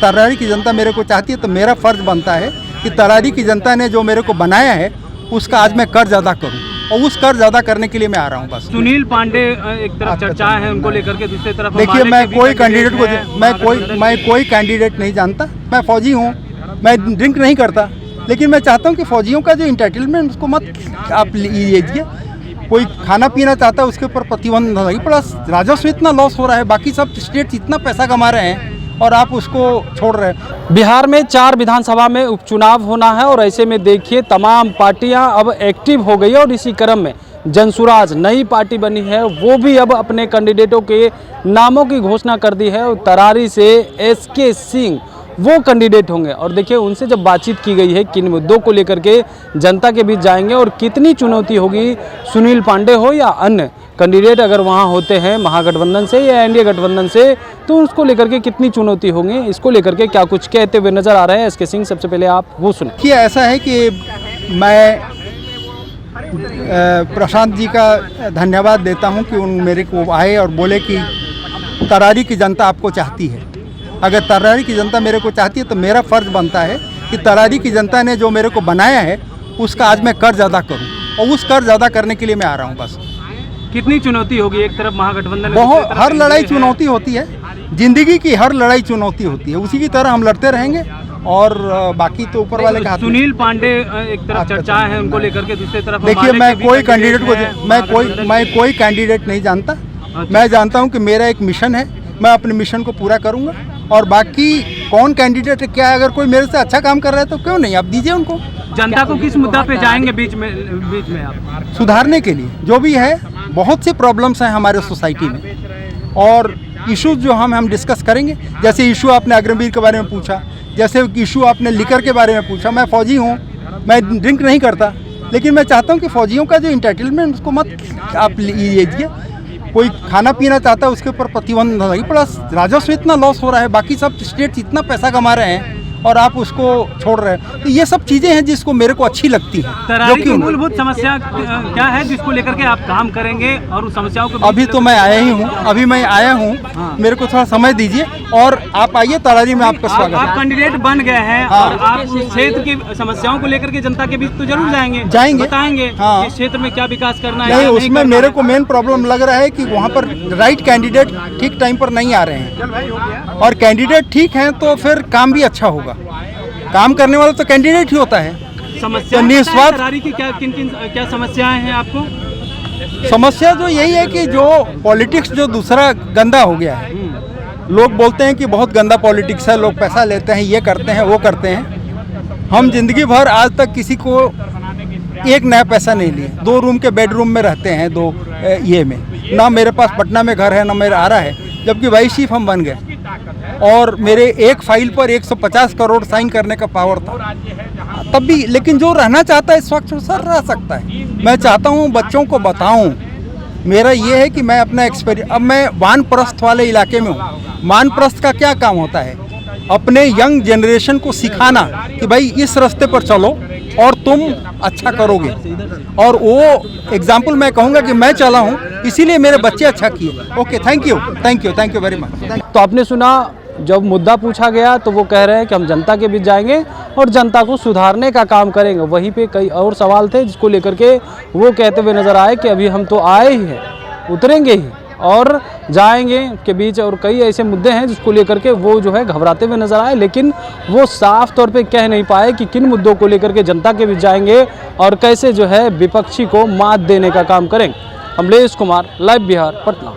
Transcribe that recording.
तरारी की जनता मेरे को चाहती है तो मेरा फर्ज बनता है कि तरारी की जनता ने जो मेरे को बनाया है उसका आज मैं कर्ज अदा करूं, और उस कर्ज अदा करने के लिए मैं आ रहा हूं बस। सुनील पांडे एक तरफ चर्चा है उनको लेकर के, दूसरी तरफ देखिए, मैं कोई कैंडिडेट को मैं कोई कैंडिडेट नहीं जानता। मैं फौजी हूँ, मैं ड्रिंक नहीं करता, लेकिन मैं चाहता हूँ कि फौजियों का जो इंटाइटलमेंट उसको मत आप लीजिए। कोई खाना पीना चाहता है उसके ऊपर प्रतिबंध लगी, प्लस राजस्व इतना लॉस हो रहा है, बाकी सब स्टेट इतना पैसा कमा रहे हैं और आप उसको छोड़ रहे हैं। बिहार में 4 विधानसभा में उपचुनाव होना है और ऐसे में देखिए तमाम पार्टियां अब एक्टिव हो गई है और इसी क्रम में जनसुराज नई पार्टी बनी है, वो भी अब अपने कैंडिडेटों के नामों की घोषणा कर दी है। और तरारी से SK सिंह वो कैंडिडेट होंगे और देखिए उनसे जब बातचीत की गई है किन मुद्दों को लेकर के जनता के बीच जाएंगे और कितनी चुनौती होगी, सुनील पांडे हो या अन्य कैंडिडेट अगर वहाँ होते हैं महागठबंधन से या NDA गठबंधन से, तो उसको लेकर के कितनी चुनौती होंगी, इसको लेकर के क्या कुछ कहते हुए नजर आ रहे हैं SK सिंह। सबसे पहले आप वो सुने। कि ऐसा है कि मैं प्रशांत जी का धन्यवाद देता हूं कि उन मेरे को आए और बोले कि तरारी की जनता आपको चाहती है। अगर तरारी की जनता मेरे को चाहती है तो मेरा फर्ज बनता है कि तरारी की जनता ने जो मेरे को बनाया है उसका आज मैं कर्ज अदा करूं, और उस कर्ज अदा करने के लिए मैं आ रहा हूं बस। कितनी चुनौती होगी? एक तरफ महागठबंधन, बहुत, हर लड़ाई चुनौती होती है, जिंदगी की हर लड़ाई चुनौती होती है, उसी की तरह हम लड़ते रहेंगे और बाकी तो ऊपर वाले का हाथ। सुनील पांडे एक तरफ चर्चा है उनको लेकर के, दूसरी तरफ देखिए, मैं कोई कैंडिडेट नहीं जानता। मैं जानता हूं कि मेरा एक मिशन है, मैं अपने मिशन को पूरा करूंगा, और बाकी कौन कैंडिडेट है क्या, अगर कोई मेरे से अच्छा काम कर रहा है तो क्यों नहीं, आप दीजिए उनको। जनता को किस मुद्दा पे जाएंगे बीच में आप? सुधारने के लिए जो भी है, बहुत सी प्रॉब्लम्स हैं हमारे सोसाइटी में और इश्यूज जो हम डिस्कस करेंगे। जैसे इशू आपने अग्रवीर के बारे में पूछा, जैसे इशू आपने लिकर के बारे में पूछा। मैं फौजी हूँ, मैं ड्रिंक नहीं करता, लेकिन मैं चाहता हूँ कि फौजियों का जो इंटाइटलमेंट उसको मत आप लीजिए। कोई खाना पीना चाहता है उसके ऊपर प्रतिबंध लगी, प्लस राजस्व इतना लॉस हो रहा है, बाकी सब स्टेट इतना पैसा कमा रहे हैं और आप उसको छोड़ रहे हैं। तो ये सब चीज़ें हैं जिसको मेरे को अच्छी लगती हैं। तरारी की मूलभूत समस्या क्या है जिसको लेकर के आप काम करेंगे और उस समस्याओं को? अभी तो मैं आया ही हूँ, हाँ। मेरे को थोड़ा समय दीजिए और आप आइए तरारी में, आपका स्वागत है। आप कैंडिडेट बन गए हैं। हाँ। और आप उस क्षेत्र की समस्याओं को लेकर के जनता के बीच तो जरूर जाएंगे, बताएंगे हाँ। इस क्षेत्र में क्या विकास करना है। नहीं, उसमें मेरे को मेन प्रॉब्लम लग रहा है कि वहाँ पर राइट कैंडिडेट ठीक टाइम पर नहीं आ रहे हैं, और कैंडिडेट ठीक हैं तो फिर काम भी अच्छा होगा। काम करने वाला तो कैंडिडेट ही होता है। समस्या निस्वार्थ तरारी की क्या समस्याएं हैं आपको? समस्या जो यही है कि जो पॉलिटिक्स जो दूसरा गंदा हो गया है। लोग बोलते हैं कि बहुत गंदा पॉलिटिक्स है, लोग पैसा लेते हैं, ये करते हैं, वो करते हैं। हम जिंदगी भर आज तक किसी को एक नया पैसा नहीं लिए। 2 रूम के बेडरूम में रहते हैं, 2 ये में ना मेरे पास पटना में घर है ना मेरा आ रहा है, जबकि वाइस चीफ हम बन गए और मेरे एक फाइल पर 150 करोड़ साइन करने का पावर था तब भी। लेकिन जो रहना चाहता है इस वक्त सर रह सकता है। मैं चाहता हूँ बच्चों को बताऊँ, मेरा ये है कि मैं अपना एक्सपीरियंस, अब मैं वानप्रस्थ वाले इलाके में हूँ। वानप्रस्थ का क्या काम होता है? अपने यंग जनरेशन को सिखाना कि भाई इस रास्ते पर चलो और तुम अच्छा करोगे। और वो एग्जाम्पल मैं कहूँगा कि मैं चला हूँ, इसीलिए मेरे बच्चे अच्छा किए। Okay, thank you very much. तो आपने सुना, जब मुद्दा पूछा गया तो वो कह रहे हैं कि हम जनता के बीच जाएंगे और जनता को सुधारने का काम करेंगे। वहीं पे कई और सवाल थे जिसको लेकर के वो कहते हुए नजर आए कि अभी हम तो आए ही हैं, उतरेंगे ही और जाएंगे के बीच। और कई ऐसे मुद्दे हैं जिसको लेकर के वो जो है घबराते हुए नजर आए, लेकिन वो साफ तौर पे कह नहीं पाए कि किन मुद्दों को लेकर के जनता के बीच जाएंगे और कैसे जो है विपक्षी को मात देने का काम करेंगे। अमलेश कुमार, लाइव बिहार, पटना।